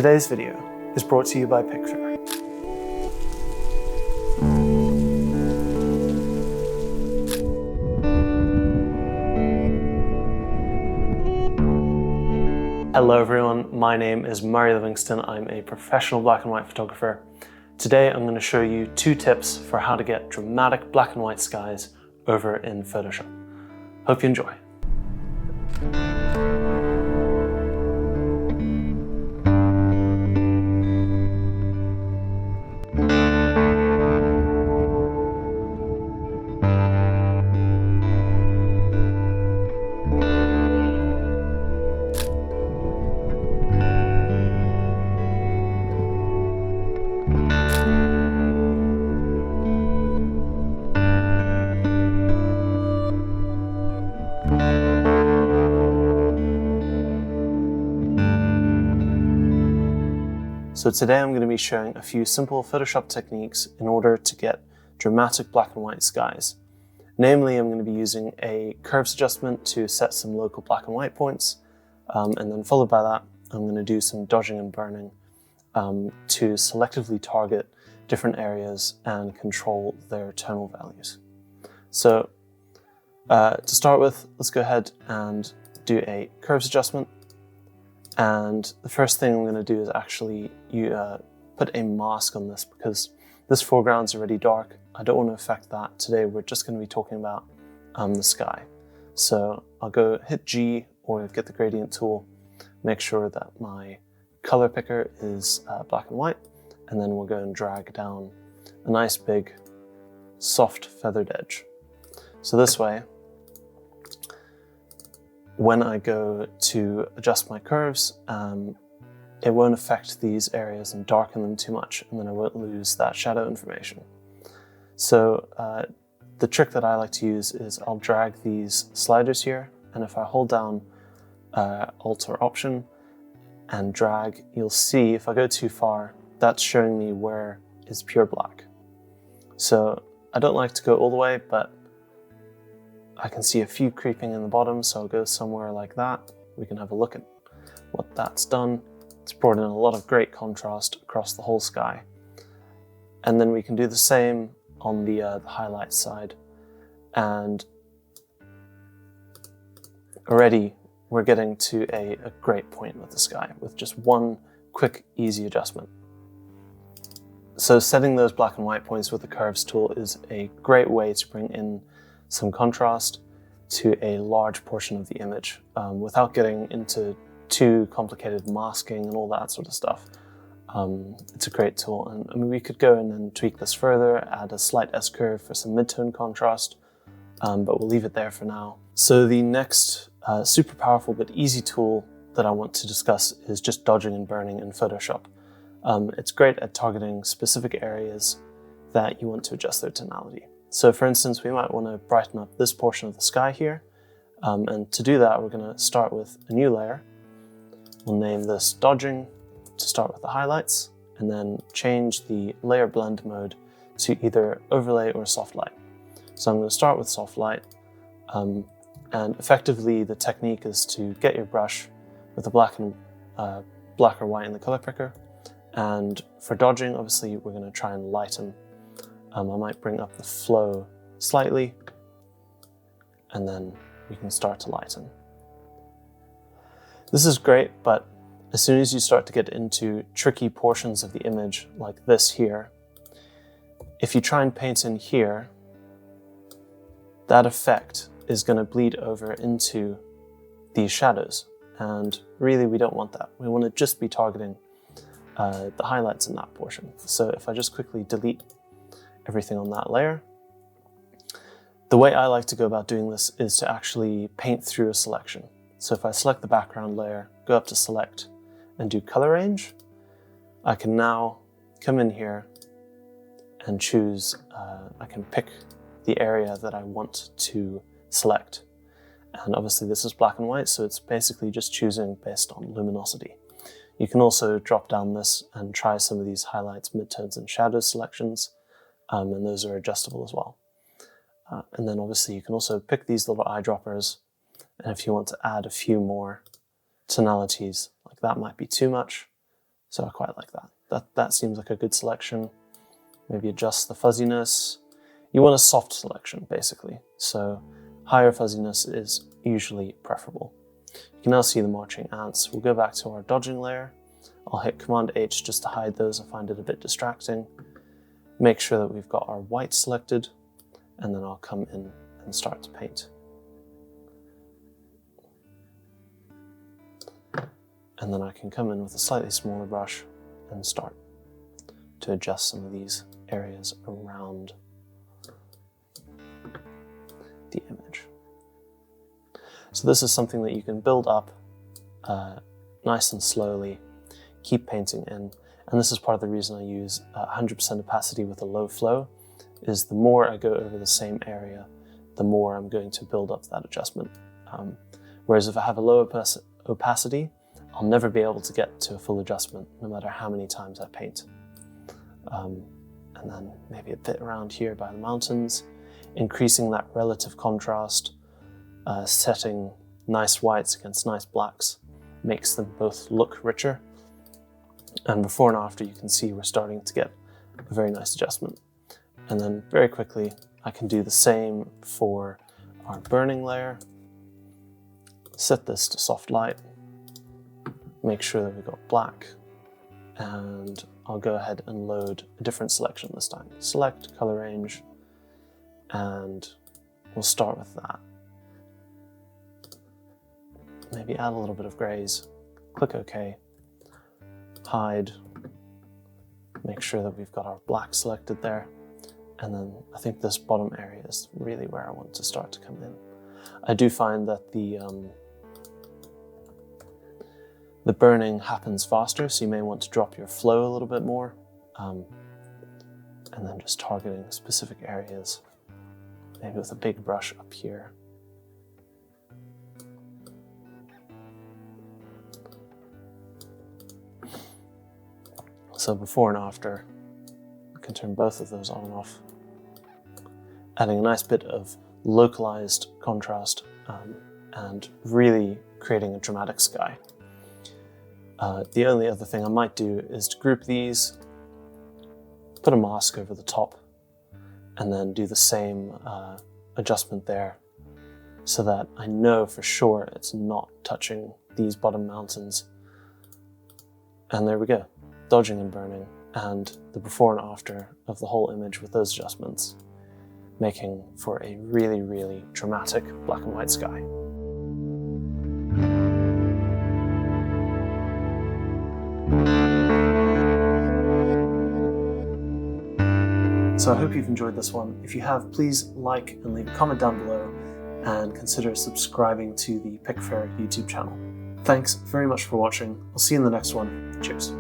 Today's video is brought to you by Picture. Hello everyone, my name is Murray Livingston. I'm a professional black and white photographer. Today I'm going to show you 2 tips for how to get dramatic black and white skies over in Photoshop. Hope you enjoy. So today I'm going to be showing a few simple Photoshop techniques in order to get dramatic black and white skies. Namely, I'm going to be using a curves adjustment to set some local black and white points, and then followed by that, I'm going to do some dodging and burning to selectively target different areas and control their tonal values. So to start with, let's go ahead and do a curves adjustment. And the first thing I'm going to do is actually put a mask on this because this foreground's already dark. I don't want to affect that. Today we're just going to be talking about the sky. So I'll go hit G or get the gradient tool, make sure that my color picker is black and white, and then we'll go and drag down a nice big soft feathered edge. So this way, when I go to adjust my curves, it won't affect these areas and darken them too much, and then I won't lose that shadow information. So the trick that I like to use is I'll drag these sliders here, and if I hold down Alt or Option and drag, you'll see if I go too far, that's showing me where is pure black. So I don't like to go all the way, but I can see a few creeping in the bottom, so I'll go somewhere like that. We can have a look at what that's done. It's brought in a lot of great contrast across the whole sky. And then we can do the same on the highlight side. And already we're getting to a great point with the sky with just one quick, easy adjustment. So setting those black and white points with the curves tool is a great way to bring in some contrast to a large portion of the image without getting into too complicated masking and all that sort of stuff. It's a great tool, and I mean, we could go in and tweak this further, add a slight S-curve for some mid-tone contrast, but we'll leave it there for now. So the next super powerful but easy tool that I want to discuss is just dodging and burning in Photoshop. It's great at targeting specific areas that you want to adjust their tonality. So for instance, we might want to brighten up this portion of the sky here. And to do that, we're going to start with a new layer. We'll name this Dodging to start with the highlights, and then change the layer blend mode to either overlay or soft light. So I'm going to start with soft light. And effectively, the technique is to get your brush with the black or white in the color picker. And for dodging, obviously, we're going to try and lighten. I might bring up the flow slightly, and then we can start to lighten. This is great, but as soon as you start to get into tricky portions of the image, like this here, if you try and paint in here, that effect is going to bleed over into these shadows. And really, we don't want that. We want to just be targeting the highlights in that portion. So if I just quickly delete everything on that layer. The way I like to go about doing this is to actually paint through a selection. So if I select the background layer, go up to select and do color range, I can now come in here and choose, I can pick the area that I want to select. And obviously this is black and white, so it's basically just choosing based on luminosity. You can also drop down this and try some of these highlights, midtones, and shadows selections. And those are adjustable as well. And then obviously you can also pick these little eyedroppers, and if you want to add a few more tonalities, like that might be too much, So I quite like that. That seems like a good selection. Maybe adjust the fuzziness. You want a soft selection, basically. So higher fuzziness is usually preferable. You can now see the marching ants. We'll go back to our dodging layer. I'll hit Command H just to hide those. I find it a bit distracting. Make sure that we've got our white selected, and then I'll come in and start to paint. And then I can come in with a slightly smaller brush and start to adjust some of these areas around the image. So this is something that you can build up nice and slowly, keep painting in. And this is part of the reason I use 100% opacity with a low flow, is the more I go over the same area, the more I'm going to build up that adjustment. Whereas if I have a low opacity, I'll never be able to get to a full adjustment, no matter how many times I paint. And then maybe a bit around here by the mountains, increasing that relative contrast, setting nice whites against nice blacks, makes them both look richer. And before and after, you can see we're starting to get a very nice adjustment. And then very quickly, I can do the same for our burning layer. Set this to soft light. Make sure that we've got black, and I'll go ahead and load a different selection this time. Select color range, and we'll start with that. Maybe add a little bit of grays, click OK, hide, make sure that we've got our black selected there, and then I think this bottom area is really where I want to start to come in. I do find that the burning happens faster, so you may want to drop your flow a little bit more, and then just targeting specific areas, maybe with a big brush up here. So before and after, I can turn both of those on and off, adding a nice bit of localized contrast and really creating a dramatic sky. The only other thing I might do is to group these, put a mask over the top, and then do the same adjustment there so that I know for sure it's not touching these bottom mountains. And there we go, dodging and burning, and the before and after of the whole image with those adjustments, making for a really, really dramatic black and white sky. So I hope you've enjoyed this one. If you have, please like and leave a comment down below, and consider subscribing to the Pickfair YouTube channel. Thanks very much for watching. I'll see you in the next one. Cheers.